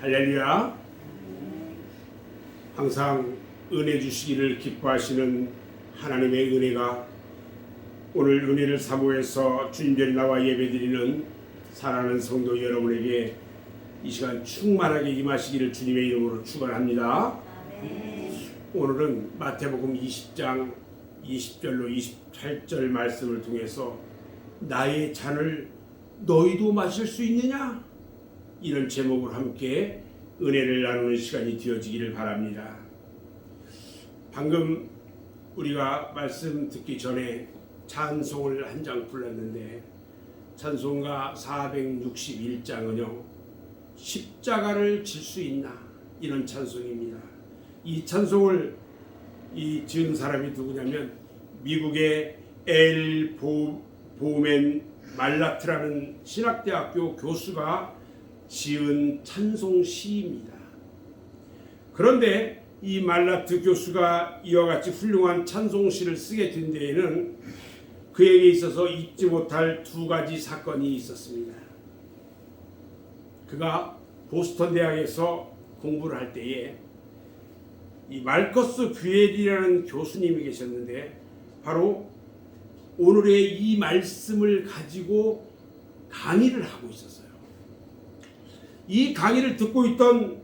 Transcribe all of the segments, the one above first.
할렐루야. 항상 은혜 주시기를 기뻐하시는 하나님의 은혜가 오늘 은혜를 사모해서 주님께 나와 예배드리는 사랑하는 성도 여러분에게 이 시간 충만하게 임하시기를 주님의 이름으로 축원합니다. 오늘은 마태복음 20장 20절로 28절 말씀을 통해서 나의 잔을 너희도 마실 수 있느냐? 이런 제목으로 함께 은혜를 나누는 시간이 되어지기를 바랍니다. 방금 우리가 말씀 듣기 전에 찬송을 한 장 불렀는데 찬송가 461장은요 십자가를 질 수 있나 이런 찬송입니다. 이 찬송을 지은 사람이 누구냐면 미국의 엘 보멘 말라트라는 신학대학교 교수가 지은 찬송 시입니다. 그런데 이 말라트 교수가 이와 같이 훌륭한 찬송 시를 쓰게 된 데에는 그에게 있어서 잊지 못할 두 가지 사건이 있었습니다. 그가 보스턴 대학에서 공부를 할 때에 이 말커스 뷰엘이라는 교수님이 계셨는데 바로 오늘의 이 말씀을 가지고 강의를 하고 있었어요. 이 강의를 듣고 있던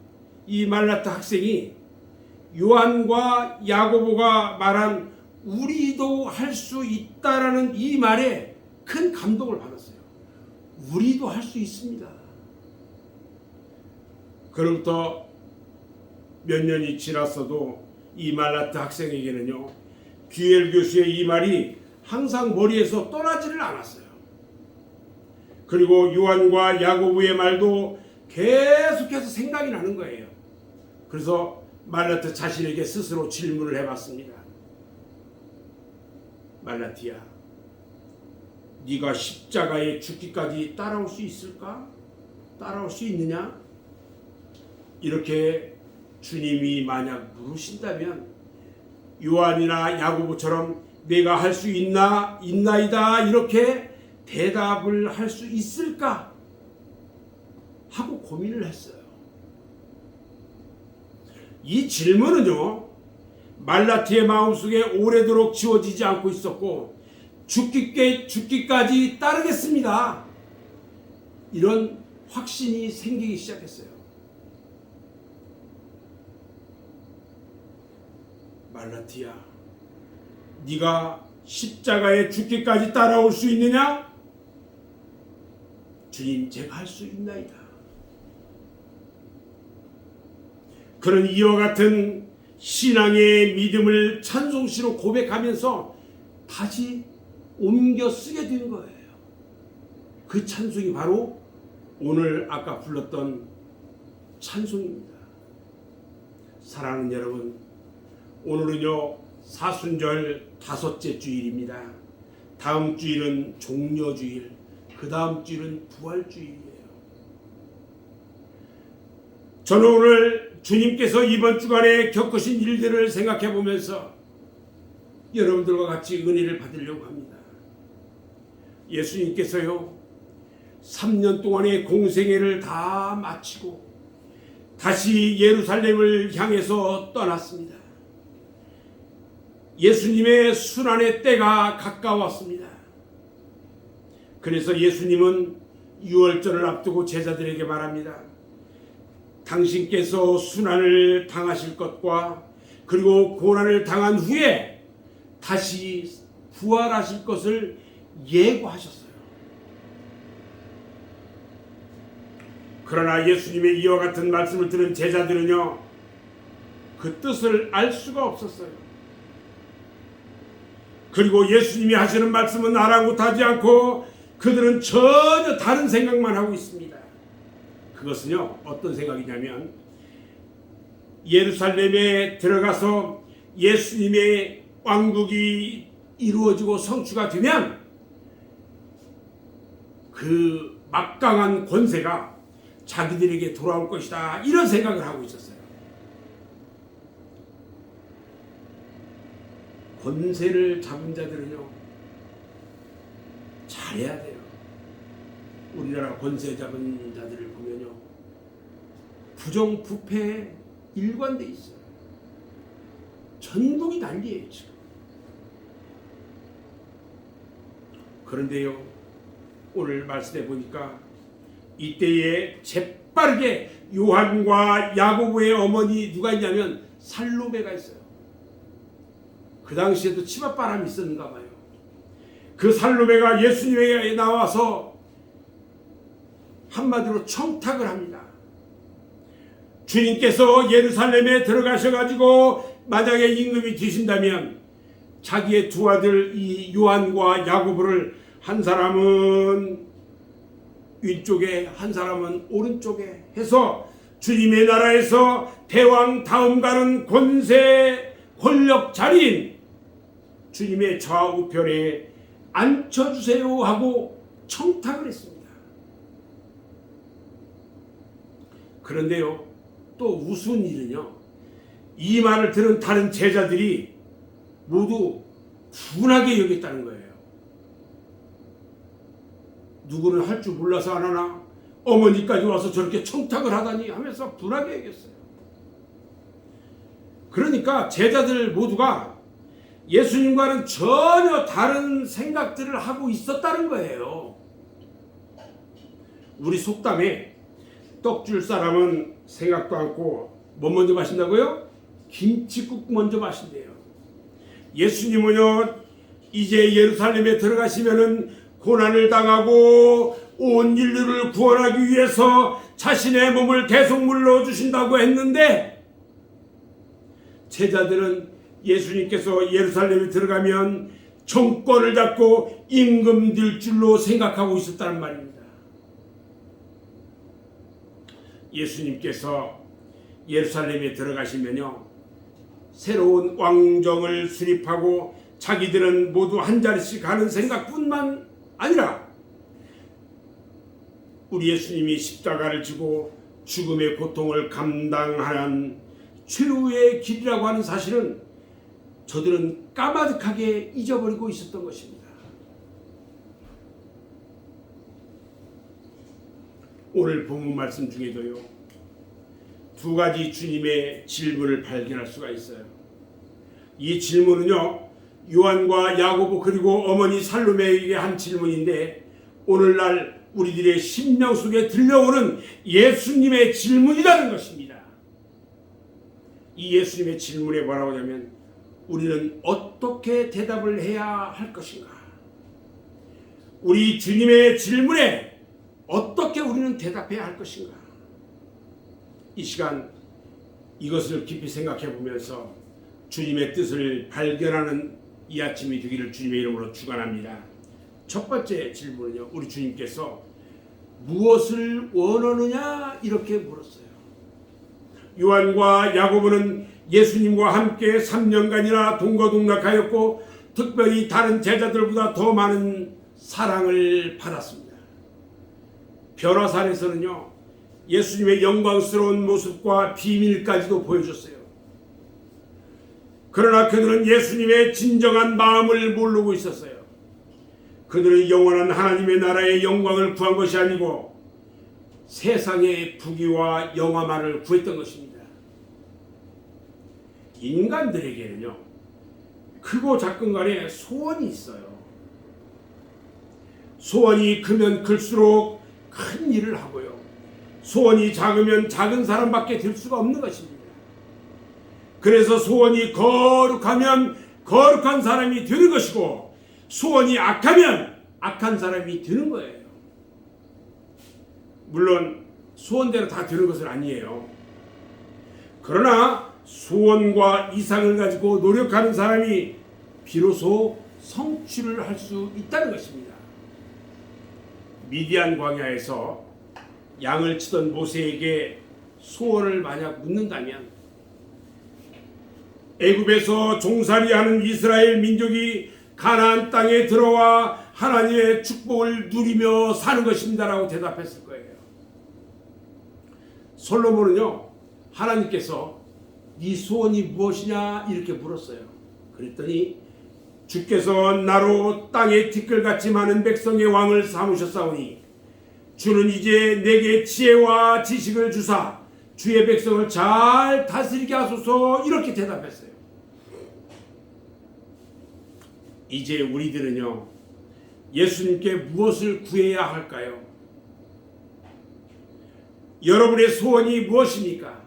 이 말라트 학생이 요한과 야고보가 말한 우리도 할 수 있다라는 이 말에 큰 감동을 받았어요. 우리도 할 수 있습니다. 그로부터 몇 년이 지났어도 이 말라트 학생에게는요 뷰엘 교수의 이 말이 항상 머리에서 떠나지를 않았어요. 그리고 요한과 야고보의 말도 계속해서 생각이 나는 거예요. 그래서 말라트 자신에게 스스로 질문을 해봤습니다. 말라트야, 네가 십자가에 죽기까지 따라올 수 있을까? 따라올 수 있느냐? 이렇게 주님이 만약 물으신다면 요한이나 야고보처럼 내가 할 수 있나이다 이렇게 대답을 할 수 있을까? 하고 고민을 했어요. 이 질문은요 말라트의 마음속에 오래도록 지워지지 않고 있었고 죽기까지 따르겠습니다 이런 확신이 생기기 시작했어요. 말라트야, 네가 십자가에 죽기까지 따라올 수 있느냐? 주님, 제가 할 수 있나이다. 그런 이와 같은 신앙의 믿음을 찬송시로 고백하면서 다시 옮겨 쓰게 된 거예요. 그 찬송이 바로 오늘 아까 불렀던 찬송입니다. 사랑하는 여러분, 오늘은요 사순절 5째 주일입니다. 다음 주일은 종려주일, 그 다음 주일은 부활주일이에요. 저는 오늘 주님께서 이번 주간에 겪으신 일들을 생각해 보면서 여러분들과 같이 은혜를 받으려고 합니다. 예수님께서요 3년 동안의 공생애를 다 마치고 다시 예루살렘을 향해서 떠났습니다. 예수님의 순환의 때가 가까웠습니다. 그래서 예수님은 유월절을 앞두고 제자들에게 말합니다. 당신께서 순환을 당하실 것과 그리고 고난을 당한 후에 다시 부활하실 것을 예고하셨어요. 그러나 예수님의 이와 같은 말씀을 들은 제자들은요 그 뜻을 알 수가 없었어요. 그리고 예수님이 하시는 말씀은 아랑곳하지 않고 그들은 전혀 다른 생각만 하고 있습니다. 그것은요 어떤 생각이냐면 예루살렘에 들어가서 예수님의 왕국이 이루어지고 성취가 되면 그 막강한 권세가 자기들에게 돌아올 것이다 이런 생각을 하고 있었어요. 권세를 잡은 자들은요 잘해야 돼요. 우리나라 권세 잡은 자들을 보면요 부정부패에 일관돼 있어요. 전국이 난리예요 지금. 그런데요, 오늘 말씀해 보니까 이때에 재빠르게 요한과 야고보의 어머니 누가 있냐면 살로메가 있어요. 그 당시에도 치맛바람이 있었는가 봐요. 그 살로메가 예수님에게 나와서 한마디로 청탁을 합니다. 주님께서 예루살렘에 들어가셔가지고 만약에 임금이 되신다면 자기의 두 아들 이 요한과 야고보를 한 사람은 왼쪽에 한 사람은 오른쪽에 해서 주님의 나라에서 대왕 다음 가는 권세 권력 자리인 주님의 좌우편에 앉혀주세요 하고 청탁을 했습니다. 그런데요, 또 우스운 일은요, 이 말을 들은 다른 제자들이 모두 분하게 여겼다는 거예요. 누구는 할 줄 몰라서 안 하나, 어머니까지 와서 저렇게 청탁을 하다니 하면서 분하게 여겼어요. 그러니까 제자들 모두가 예수님과는 전혀 다른 생각들을 하고 있었다는 거예요. 우리 속담에 떡 줄 사람은 생각도 않고 뭐 먼저 마신다고요? 김칫국 먼저 마신대요. 예수님은요, 이제 예루살렘에 들어가시면은 고난을 당하고 온 인류를 구원하기 위해서 자신의 몸을 대속물로 주신다고 했는데, 제자들은 예수님께서 예루살렘에 들어가면 정권을 잡고 임금 될 줄로 생각하고 있었다는 말입니다. 예수님께서 예루살렘에 들어가시면요, 새로운 왕정을 수립하고 자기들은 모두 한 자리씩 가는 생각뿐만 아니라 우리 예수님이 십자가를 지고 죽음의 고통을 감당하는 최후의 길이라고 하는 사실은 저들은 까마득하게 잊어버리고 있었던 것입니다. 오늘 본문 말씀 중에도요, 두 가지 주님의 질문을 발견할 수가 있어요. 이 질문은요, 요한과 야고보 그리고 어머니 살로메에게 한 질문인데, 오늘날 우리들의 심령 속에 들려오는 예수님의 질문이라는 것입니다. 이 예수님의 질문에 뭐라고 하냐면, 우리는 어떻게 대답을 해야 할 것인가? 우리 주님의 질문에 어떻게 우리는 대답해야 할 것인가? 이 시간 이것을 깊이 생각해 보면서 주님의 뜻을 발견하는 이 아침이 되기를 주님의 이름으로 축원합니다. 첫 번째 질문은요, 우리 주님께서 무엇을 원하느냐 이렇게 물었어요. 요한과 야고보는 예수님과 함께 3년간이나 동거동락하였고 특별히 다른 제자들보다 더 많은 사랑을 받았습니다. 변화산에서는요, 예수님의 영광스러운 모습과 비밀까지도 보여줬어요. 그러나 그들은 예수님의 진정한 마음을 모르고 있었어요. 그들은 영원한 하나님의 나라의 영광을 구한 것이 아니고 세상의 부귀와 영화만을 구했던 것입니다. 인간들에게는요, 크고 작건 간에 소원이 있어요. 소원이 크면 클수록 큰 일을 하고요, 소원이 작으면 작은 사람밖에 될 수가 없는 것입니다. 그래서 소원이 거룩하면 거룩한 사람이 되는 것이고, 소원이 악하면 악한 사람이 되는 거예요. 물론 소원대로 다 되는 것은 아니에요. 그러나 소원과 이상을 가지고 노력하는 사람이 비로소 성취를 할 수 있다는 것입니다. 미디안 광야에서 양을 치던 모세에게 소원을 만약 묻는다면, 애굽에서 종살이하는 이스라엘 민족이 가나안 땅에 들어와 하나님의 축복을 누리며 사는 것입니다라고 대답했을 거예요. 솔로몬은요, 하나님께서 네 소원이 무엇이냐 이렇게 물었어요. 그랬더니 주께서 나로 땅에 티끌같이 많은 백성의 왕을 삼으셨사오니 주는 이제 내게 지혜와 지식을 주사 주의 백성을 잘 다스리게 하소서 이렇게 대답했어요. 이제 우리들은요, 예수님께 무엇을 구해야 할까요? 여러분의 소원이 무엇입니까?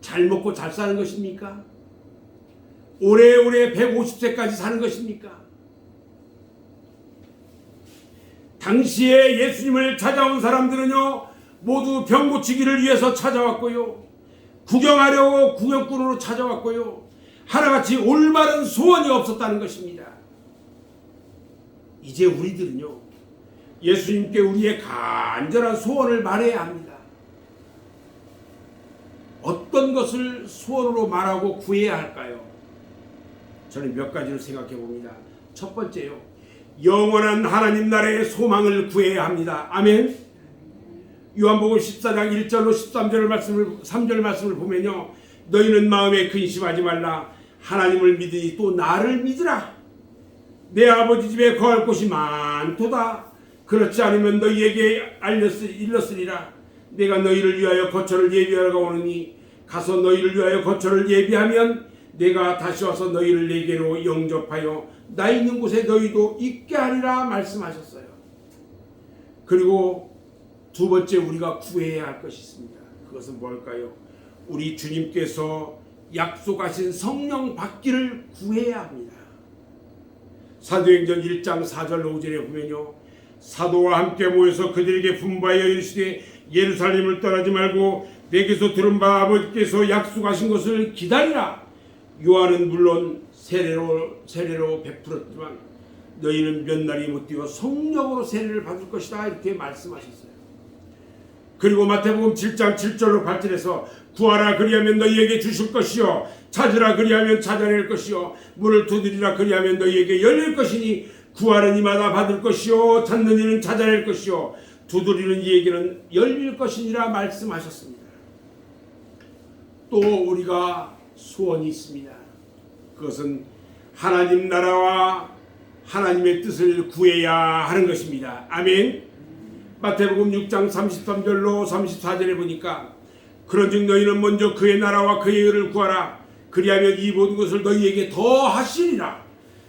잘 먹고 잘 사는 것입니까? 오래오래 150세까지 사는 것입니까? 당시에 예수님을 찾아온 사람들은요, 모두 병 고치기를 위해서 찾아왔고요, 구경하려고 구경꾼으로 찾아왔고요, 하나같이 올바른 소원이 없었다는 것입니다. 이제 우리들은요, 예수님께 우리의 간절한 소원을 말해야 합니다. 어떤 것을 소원으로 말하고 구해야 할까요? 저는 몇 가지를 생각해 봅니다. 첫 번째요, 영원한 하나님 나라의 소망을 구해야 합니다. 아멘. 요한복음 14장 1절로 3절 말씀을 보면요, 너희는 마음에 근심하지 말라. 하나님을 믿으니 또 나를 믿으라. 내 아버지 집에 거할 곳이 많도다. 그렇지 않으면 너희에게 일렀으리라. 내가 너희를 위하여 거처를 예비하러 오느니 가서 너희를 위하여 거처를 예비하면 내가 다시 와서 너희를 내게로 영접하여 나 있는 곳에 너희도 있게 하리라 말씀하셨어요. 그리고 두 번째 우리가 구해야 할 것이 있습니다. 그것은 뭘까요? 우리 주님께서 약속하신 성령 받기를 구해야 합니다. 사도행전 1장 4절 5절에 보면요, 사도와 함께 모여서 그들에게 분부하여 이르시되 예루살렘을 떠나지 말고 내게서 들은 바 아버지께서 약속하신 것을 기다리라. 요한은 물론 세례로 베풀었지만 너희는 몇 날이 못 뛰어 성령으로 세례를 받을 것이다 이렇게 말씀하셨어요. 그리고 마태복음 7장 7절로 8절에서 구하라 그리하면 너희에게 주실 것이요 찾으라 그리하면 찾아낼 것이요 문을 두드리라 그리하면 너희에게 열릴 것이니 구하는 이마다 받을 것이요 찾는 이는 찾아낼 것이요 두드리는 이에게는 열릴 것이니라 말씀하셨습니다. 또 우리가 소원이 있습니다. 그것은 하나님 나라와 하나님의 뜻을 구해야 하는 것입니다. 아멘. 마태복음 6장 33절로 34절에 보니까 그런즉 너희는 먼저 그의 나라와 그의 의를 구하라. 그리하면 이 모든 것을 너희에게 더 하시리라.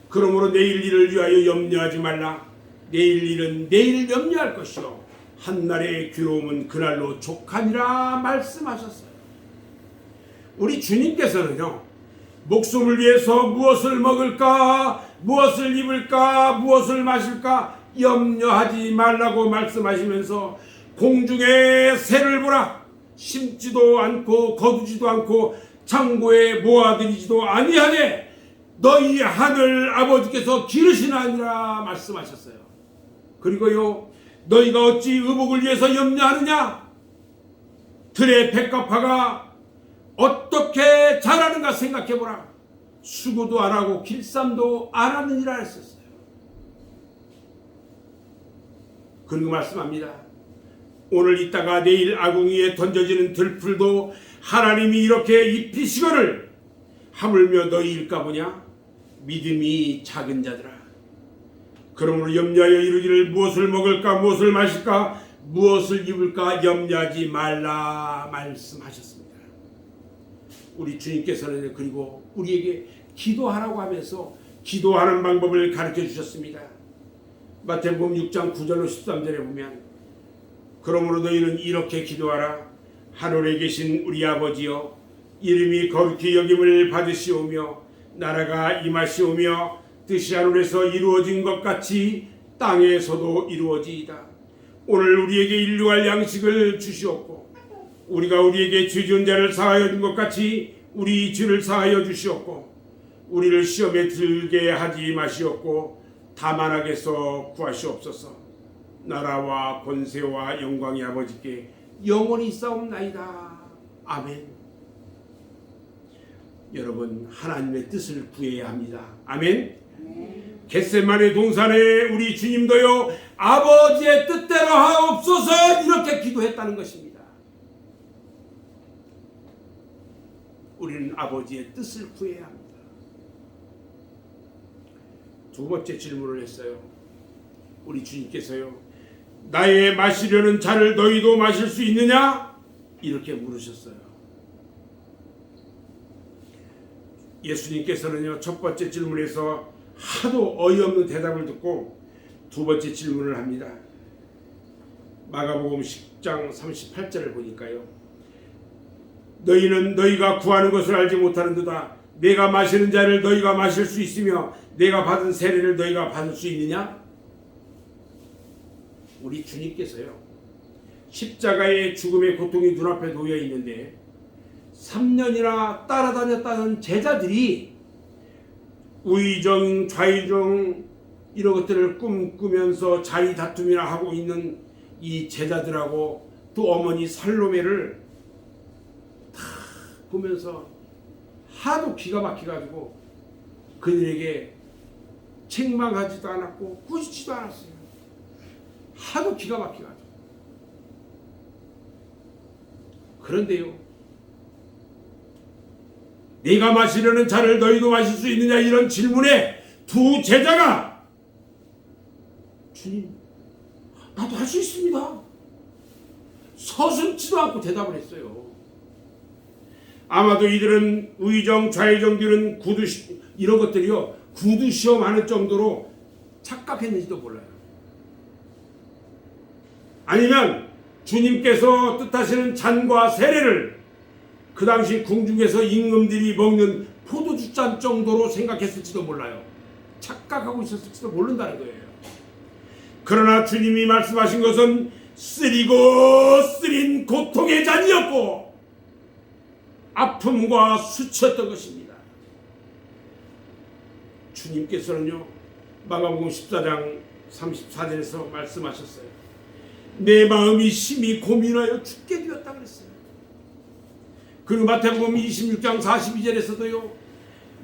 그러므로 내일 일을 위하여 염려하지 말라. 내일 일은 내일 염려할 것이요 한날의 괴로움은 그날로 족하니라 말씀하셨어요. 우리 주님께서는요, 목숨을 위해서 무엇을 먹을까, 무엇을 입을까, 무엇을 마실까 염려하지 말라고 말씀하시면서 공중의 새를 보라. 심지도 않고 거두지도 않고 창고에 모아들이지도 아니하되 너희 하늘 아버지께서 기르시나니라 말씀하셨어요. 그리고요, 너희가 어찌 의복을 위해서 염려하느냐? 들의 백합화가 어떻게 자라는가 생각해보라. 수고도 안 하고 길쌈도 안 하느니라 했었어요. 그리고 말씀합니다. 오늘 있다가 내일 아궁이에 던져지는 들풀도 하나님이 이렇게 입히시거늘 하물며 너희일까 보냐? 믿음이 작은 자들아. 그러므로 염려하여 이르기를 무엇을 먹을까, 무엇을 마실까, 무엇을 입을까 염려하지 말라 말씀하셨습니다. 우리 주님께서는 그리고 우리에게 기도하라고 하면서 기도하는 방법을 가르쳐 주셨습니다. 마태복음 6장 9절로 13절에 보면 그러므로 너희는 이렇게 기도하라. 하늘에 계신 우리 아버지여, 이름이 거룩히 여김을 받으시오며 나라가 임하시오며 뜻이 하늘에서 이루어진 것 같이 땅에서도 이루어지이다. 오늘 우리에게 일용할 양식을 주시옵고 우리가 우리에게 죄 지은 자를 사하여 준 것 같이 우리 죄를 사하여 주시옵고 우리를 시험에 들게 하지 마시옵고 다만 악에서 구하시옵소서. 나라와 권세와 영광이 아버지께 영원히 싸움나이다. 아멘. 여러분, 하나님의 뜻을 구해야 합니다. 아멘. 겟세마네 동산에 우리 주님도요, 아버지의 뜻대로 하옵소서 이렇게 기도했다는 것입니다. 우리는 아버지의 뜻을 구해야 합니다. 두 번째 질문을 했어요. 우리 주님께서요, 나의 마시려는 잔을 너희도 마실 수 있느냐? 이렇게 물으셨어요. 예수님께서는요, 첫 번째 질문에서 하도 어이없는 대답을 듣고 두 번째 질문을 합니다. 마가복음 10장 38절을 보니까요, 너희는 너희가 구하는 것을 알지 못하는도다. 내가 마시는 잔을 너희가 마실 수 있으며 내가 받은 세례를 너희가 받을 수 있느냐? 우리 주님께서요, 십자가의 죽음의 고통이 눈앞에 놓여 있는데 3년이나 따라다녔다는 제자들이 우의정, 좌의정 이런 것들을 꿈꾸면서 자리 다툼이나 하고 있는 이 제자들하고 또 어머니 살로메를 다 보면서 하도 기가 막혀가지고 그들에게 책망하지도 않았고 꾸짖지도 않았어요. 하도 기가 막혀가지고. 그런데요, 네가 마시려는 잔을 너희도 마실 수 있느냐 이런 질문에 두 제자가 주님, 나도 할 수 있습니다. 서슴지도 않고 대답을 했어요. 아마도 이들은 의정, 좌의정들은 구두 이런 것들이요, 구두 시험하는 정도로 착각했는지도 몰라요. 아니면 주님께서 뜻하시는 잔과 세례를 그 당시 궁중에서 임금들이 먹는 포도주 잔 정도로 생각했을지도 몰라요. 착각하고 있었을지도 모른다는 거예요. 그러나 주님이 말씀하신 것은 쓰리고 쓰린 고통의 잔이었고 아픔과 수치였던 것입니다. 주님께서는요, 마가복음 14장 34절에서 말씀하셨어요. 내 마음이 심히 고민하여 죽게 되었다 그랬어요. 그리고 마태복음 26장 42절에서도요,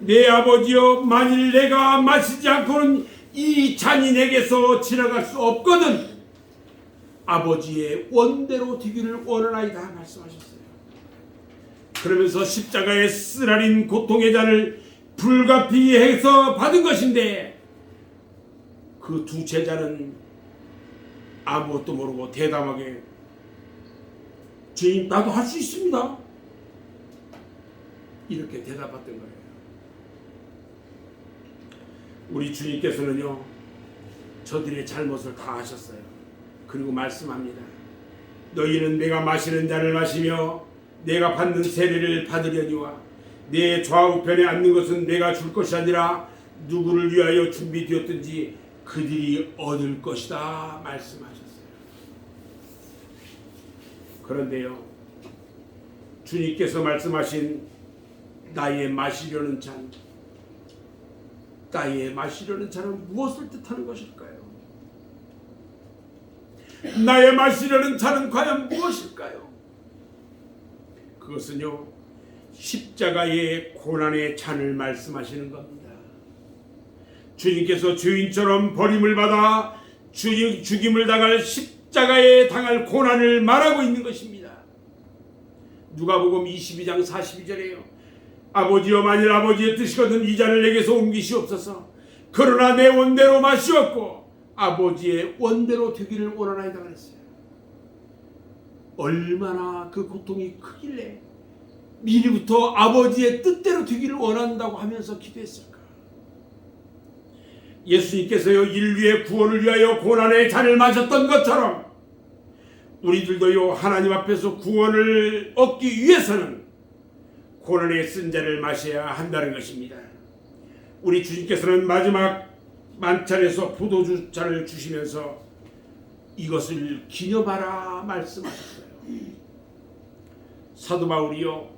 내 아버지여, 만일 내가 마시지 않고는 이 잔이 내게서 지나갈 수 없거든 아버지의 원대로 되기를 원하나이다 말씀하셨어요. 그러면서 십자가의 쓰라린 고통의 잔을 불가피해서 받은 것인데 그 두 제자는 아무것도 모르고 대담하게 주님, 나도 할 수 있습니다. 이렇게 대답했던 거예요. 우리 주님께서는요, 저들의 잘못을 다 아셨어요. 그리고 말씀합니다. 너희는 내가 마시는 잔을 마시며 내가 받는 세례를 받으려니와 내 좌우편에 앉는 것은 내가 줄 것이 아니라 누구를 위하여 준비되었든지 그들이 얻을 것이다 말씀하셨어요. 그런데요, 주님께서 말씀하신 나의 마시려는 잔, 나의 마시려는 잔은 무엇을 뜻하는 것일까요? 나의 마시려는 잔은 과연 무엇일까요? 그것은요, 십자가의 고난의 잔을 말씀하시는 겁니다. 주님께서 주인처럼 버림을 받아 죽임을 당할 십자가에 당할 고난을 말하고 있는 것입니다. 누가복음 22장 42절에요. 아버지여, 만일 아버지의 뜻이거든 이 잔을 내게서 옮기시옵소서. 그러나 내 원대로 마시옵고 아버지의 원대로 되기를 원하나이다 그랬어요. 얼마나 그 고통이 크길래 미리부터 아버지의 뜻대로 되기를 원한다고 하면서 기도했을까? 예수님께서요, 인류의 구원을 위하여 고난의 잔을 마셨던 것처럼 우리들도요, 하나님 앞에서 구원을 얻기 위해서는 고난의 쓴 잔을 마셔야 한다는 것입니다. 우리 주님께서는 마지막 만찬에서 포도주 잔을 주시면서 이것을 기념하라 말씀하셨어요. 사도 바울이요,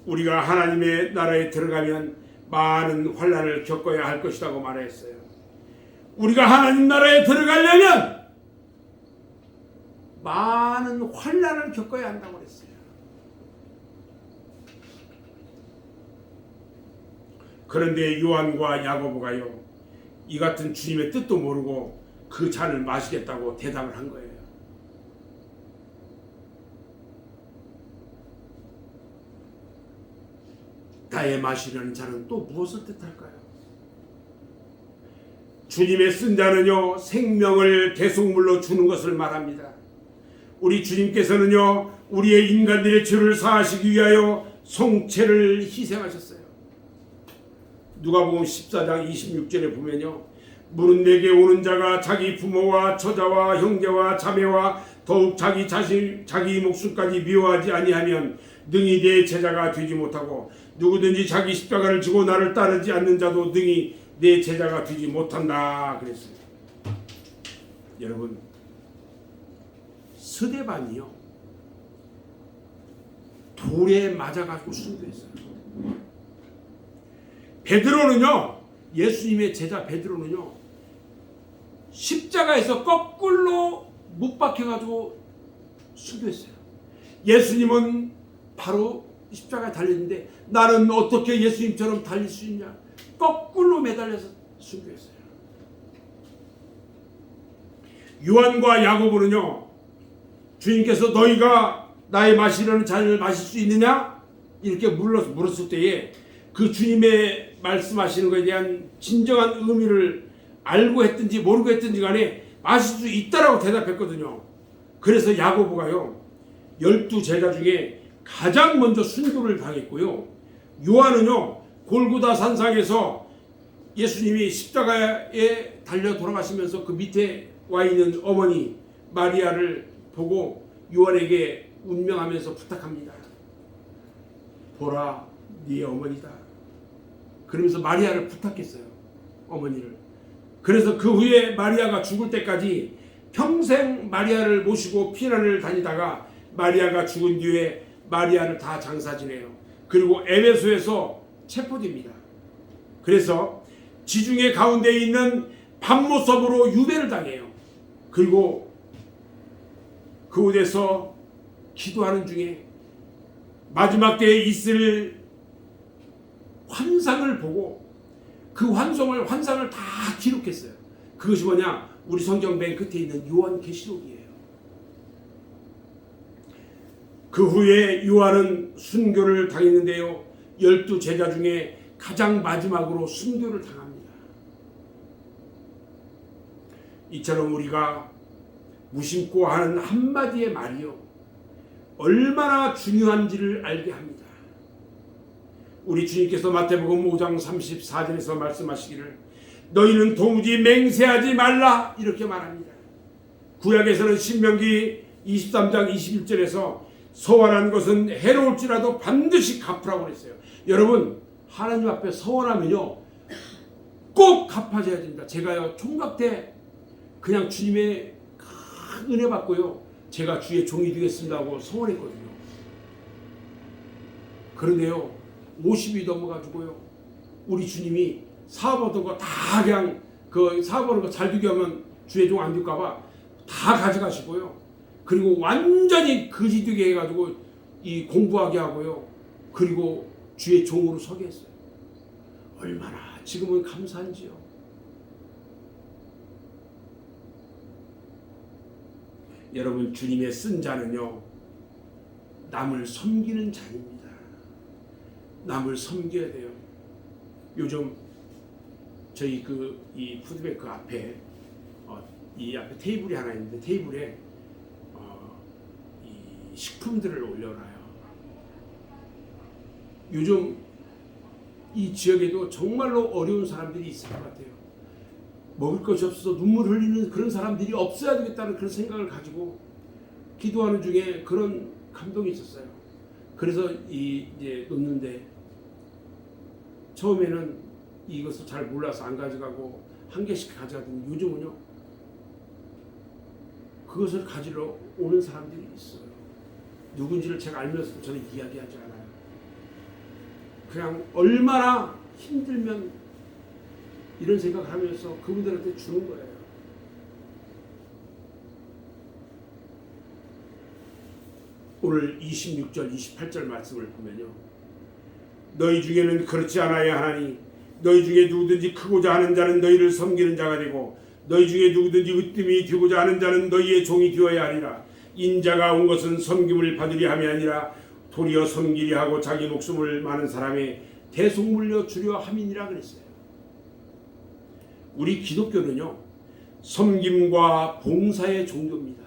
우리가 하나님의 나라에 들어가면 많은 환난을 겪어야 할 것이라고 말했어요. 우리가 하나님 나라에 들어가려면 많은 환난을 겪어야 한다고 그랬어요. 그런데 요한과 야고보가요, 이 같은 주님의 뜻도 모르고 그 잔을 마시겠다고 대답을 한 거예요. 나의 마시려는 잔은 또 무엇을 뜻할까요? 주님의 쓴 잔은요, 생명을 대속물로 주는 것을 말합니다. 우리 주님께서는요, 우리의 인간들의 죄를 사하시기 위하여 송채를 희생하셨어요. 누가복음 14장 26절에 보면요, 물은 내게 오는 자가 자기 부모와 처자와 형제와 자매와 더욱 자기 자신 자기 목숨까지 미워하지 아니하면 능히 내 제자가 되지 못하고, 누구든지 자기 십자가를 지고 나를 따르지 않는 자도 능히 내 제자가 되지 못한다 그랬어요. 여러분, 스데반이요 돌에 맞아가지고 순교했어요. 베드로는요, 예수님의 제자 베드로는요, 십자가에서 거꾸로 못 박혀가지고 순교했어요. 예수님은 바로 십자가에 달렸는데 나는 어떻게 예수님처럼 달릴 수 있냐? 거꾸로 매달려서 순교했어요. 요한과 야고보는요, 주님께서 너희가 나의 마시려는 잔을 마실 수 있느냐? 이렇게 물었을 때에 그 주님의 말씀하시는 것에 대한 진정한 의미를 알고 했든지 모르고 했든지 간에 마실 수 있다라고 대답했거든요. 그래서 야고보가요, 12 제자 중에 가장 먼저 순교를 당했고요, 요한은요 골고다 산상에서 예수님이 십자가에 달려 돌아가시면서 그 밑에 와 있는 어머니 마리아를 보고 요한에게 운명하면서 부탁합니다. 보라, 네 어머니다. 그러면서 마리아를 부탁했어요, 어머니를. 그래서 그 후에 마리아가 죽을 때까지 평생 마리아를 모시고 피난을 다니다가 마리아가 죽은 뒤에 마리아를 다 장사 지내요. 그리고 에베소에서 체포됩니다. 그래서 지중해 가운데 있는 밤모섬으로 유배를 당해요. 그리고 그곳에서 기도하는 중에 마지막 때에 있을 환상을 보고 그 환상을 다 기록했어요. 그것이 뭐냐? 우리 성경 맨 끝에 있는 요한계시록이에요. 그 후에 요한은 순교를 당했는데요, 12 제자 중에 가장 마지막으로 순교를 당합니다. 이처럼 우리가 무심코 하는 한마디의 말이요 얼마나 중요한지를 알게 합니다. 우리 주님께서 마태복음 5장 34절에서 말씀하시기를 너희는 도무지 맹세하지 말라 이렇게 말합니다. 구약에서는 신명기 23장 21절에서 서원한 것은 해로울지라도 반드시 갚으라고 그랬어요. 여러분, 하나님 앞에 서원하면요 꼭 갚아줘야 됩니다. 제가요 총각 때 그냥 주님의 큰 은혜 받고요, 제가 주의 종이 되겠습니다 하고 서원했거든요. 그런데요 50이 넘어가지고요, 우리 주님이 사업하던 거 다 그냥 그 사업하는 거 잘 되게 하면 주의 종 안 될까봐 다 가져가시고요, 그리고 완전히 거지 되게 해가지고 이 공부하게 하고요, 그리고 주의 종으로 서게 했어요. 얼마나 지금은 감사한지요. 여러분, 주님의 쓴 자는요 남을 섬기는 자입니다. 남을 섬겨야 돼요. 요즘 저희 이 푸드뱅크 앞에 이 앞에 테이블이 하나 있는데 테이블에 이 식품들을 올려놔요. 요즘 이 지역에도 정말로 어려운 사람들이 있을 것 같아요. 먹을 것이 없어서 눈물 흘리는 그런 사람들이 없어야 되겠다는 그런 생각을 가지고 기도하는 중에 그런 감동이 있었어요. 그래서 이제 놓는데 처음에는 이것을 잘 몰라서 안 가져가고 한 개씩 가져가더니 요즘은요 그것을 가지러 오는 사람들이 있어요. 누군지를 제가 알면서도 저는 이야기하지 않아요. 그냥 얼마나 힘들면 이런 생각을 하면서 그분들한테 주는 거예요. 오늘 26절 28절 말씀을 보면요, 너희 중에는 그렇지 않아야 하나니 너희 중에 누구든지 크고자 하는 자는 너희를 섬기는 자가 되고 너희 중에 누구든지 으뜸이 되고자 하는 자는 너희의 종이 되어야 하리라. 인자가 온 것은 섬김을 받으려 함이 아니라 도리어 섬기려 하고 자기 목숨을 많은 사람의 대속 물려 주려 함이니라 그랬어요. 우리 기독교는요 섬김과 봉사의 종교입니다.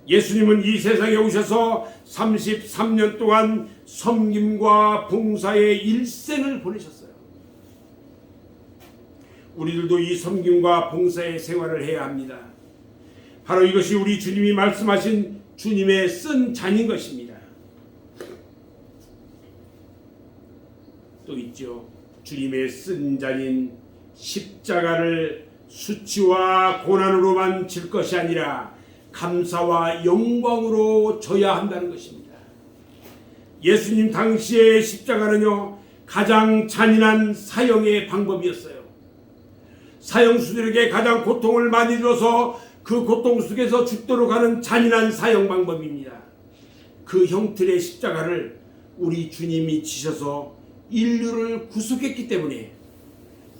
예수님은 이 세상에 오셔서 33년 동안 섬김과 봉사의 일생을 보내셨어요. 우리들도 이 섬김과 봉사의 생활을 해야 합니다. 바로 이것이 우리 주님이 말씀하신 주님의 쓴 잔인 것입니다. 또 있죠. 주님의 쓴 잔인 십자가를 수치와 고난으로만 질 것이 아니라 감사와 영광으로 져야 한다는 것입니다. 예수님 당시의 십자가는요, 가장 잔인한 사형의 방법이었어요. 사형수들에게 가장 고통을 많이 줘서 그 고통 속에서 죽도록 하는 잔인한 사형 방법입니다. 그 형틀의 십자가를 우리 주님이 지셔서 인류를 구속했기 때문에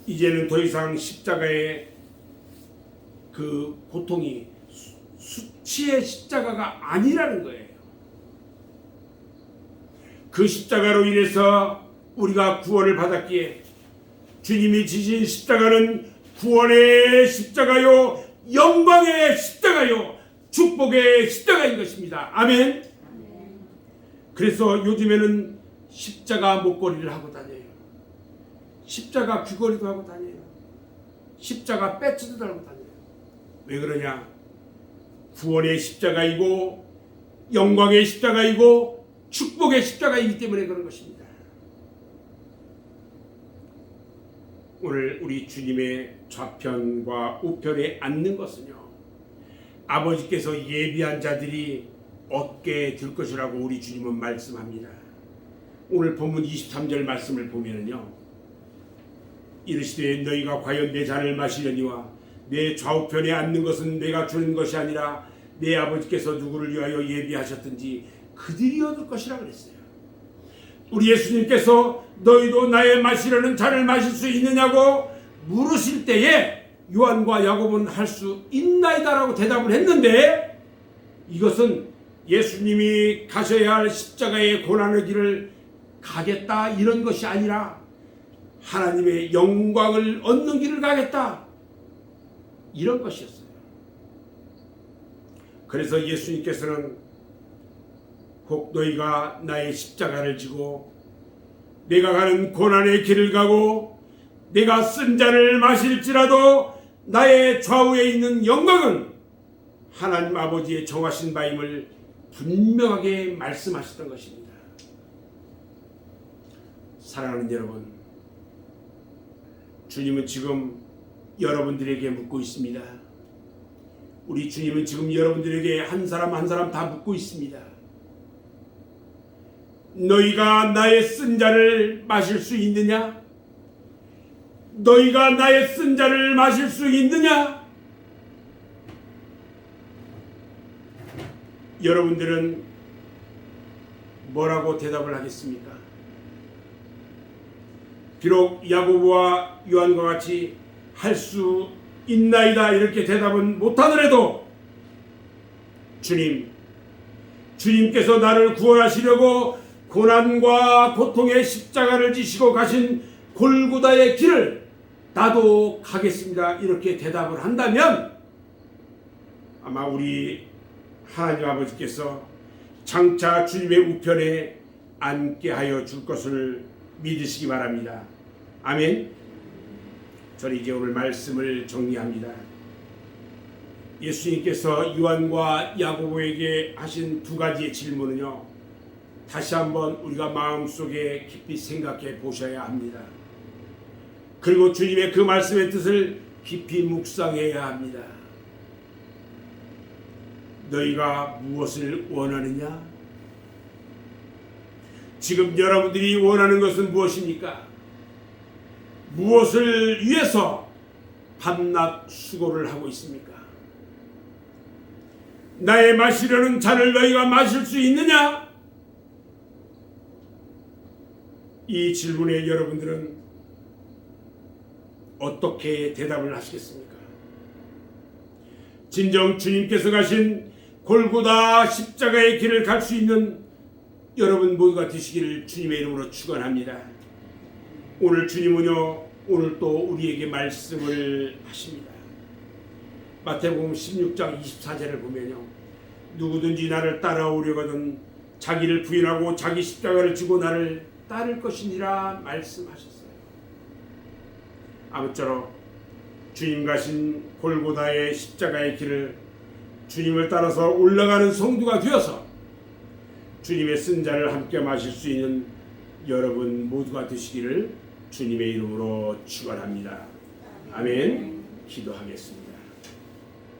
이제는 더 이상 십자가의 그 고통이 수치의 십자가가 아니라는 거예요. 그 십자가로 인해서 우리가 구원을 받았기에 주님이 지신 십자가는 구원의 십자가요, 영광의 십자가요, 축복의 십자가인 것입니다. 아멘. 그래서 요즘에는 십자가 목걸이를 하고 다녀요. 십자가 귀걸이도 하고 다녀요. 십자가 배지도 달고 다녀요. 왜 그러냐? 구원의 십자가이고 영광의 십자가이고 축복의 십자가이기 때문에 그런 것입니다. 오늘 우리 주님의 좌편과 우편에 앉는 것은요, 아버지께서 예비한 자들이 얻게 될 것이라고 우리 주님은 말씀합니다. 오늘 본문 23절 말씀을 보면은요, 이르시되 너희가 과연 내 잔을 마시려니와 내 좌우편에 앉는 것은 내가 주는 것이 아니라 내 아버지께서 누구를 위하여 예비하셨든지 그들이 얻을 것이라 그랬어요. 우리 예수님께서 너희도 나의 마시려는 잔을 마실 수 있느냐고 물으실 때에 요한과 야고보는 할 수 있나이다라고 대답을 했는데, 이것은 예수님이 가셔야 할 십자가의 고난의 길을 가겠다 이런 것이 아니라 하나님의 영광을 얻는 길을 가겠다 이런 것이었어요. 그래서 예수님께서는 곧 너희가 나의 십자가를 지고 내가 가는 고난의 길을 가고 내가 쓴 잔을 마실지라도 나의 좌우에 있는 영광은 하나님 아버지의 정하신 바임을 분명하게 말씀하셨던 것입니다. 사랑하는 여러분, 주님은 지금 여러분들에게 묻고 있습니다. 우리 주님은 지금 여러분들에게 한 사람 한 사람 다 묻고 있습니다. 너희가 나의 쓴 잔을 마실 수 있느냐? 너희가 나의 쓴 잔을 마실 수 있느냐? 여러분들은 뭐라고 대답을 하겠습니까? 비록 야고보와 요한과 같이 할 수 있나이다 이렇게 대답은 못하더라도 주님께서 나를 구원하시려고 고난과 고통의 십자가를 지시고 가신 골고다의 길을 나도 가겠습니다 이렇게 대답을 한다면 아마 우리 하나님 아버지께서 장차 주님의 우편에 앉게 하여 줄 것을 믿으시기 바랍니다. 아멘. 저는 이제 오늘 말씀을 정리합니다. 예수님께서 요한과 야고보에게 하신 두 가지의 질문은요, 다시 한번 우리가 마음속에 깊이 생각해 보셔야 합니다. 그리고 주님의 그 말씀의 뜻을 깊이 묵상해야 합니다. 너희가 무엇을 원하느냐? 지금 여러분들이 원하는 것은 무엇입니까? 무엇을 위해서 밤낮 수고를 하고 있습니까? 나의 마시려는 잔을 너희가 마실 수 있느냐? 이 질문에 여러분들은 어떻게 대답을 하시겠습니까? 진정 주님께서 가신 골고다 십자가의 길을 갈 수 있는 여러분 모두가 되시기를 주님의 이름으로 축원합니다. 오늘 주님은요, 오늘 또 우리에게 말씀을 하십니다. 마태복음 16장 24절을 보면요, 누구든지 나를 따라오려거든 자기를 부인하고 자기 십자가를 지고 나를 따를 것이니라 말씀하셨어요. 아무쪼록 주님 가신 골고다의 십자가의 길을 주님을 따라서 올라가는 성도가 되어서 주님의 쓴자를 함께 마실 수 있는 여러분 모두가 되시기를 주님의 이름으로 축원합니다. 아멘. 기도하겠습니다.